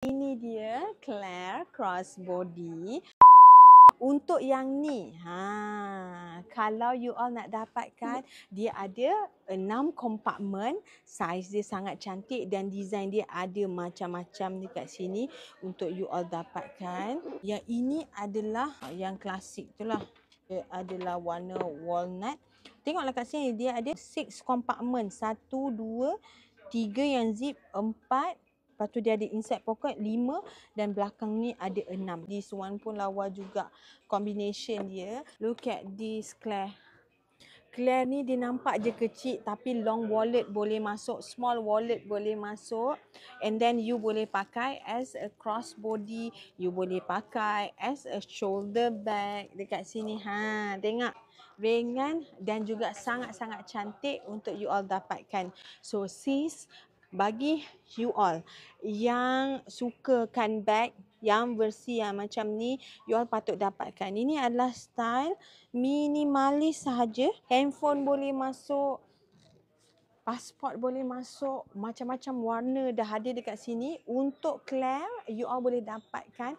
Ini dia Claire crossbody. Untuk yang ni, kalau you all nak dapatkan, dia ada 6 kompartmen, saiz dia sangat cantik dan design dia ada macam-macam dekat sini untuk you all dapatkan. Yang ini adalah yang klasik tu lah. Dia adalah warna walnut. Tengoklah kat sini, dia ada 6 kompartmen. 1, 2, 3 yang zip, 4. Lepas tu dia ada inside pocket 5 dan belakang ni ada 6. This one pun lawa juga combination dia. Look at this Claire. Claire ni dia nampak je kecil tapi long wallet boleh masuk, small wallet boleh masuk. And then you boleh pakai as a crossbody, you boleh pakai as a shoulder bag dekat sini. Tengok. Ringan dan juga sangat-sangat cantik untuk you all dapatkan. So sis, bagi you all yang sukakan bag yang bersih yang macam ni, you all patut dapatkan. Ini adalah style minimalis sahaja. Handphone boleh masuk, pasport boleh masuk, macam-macam warna dah ada dekat sini. Untuk Claire, you all boleh dapatkan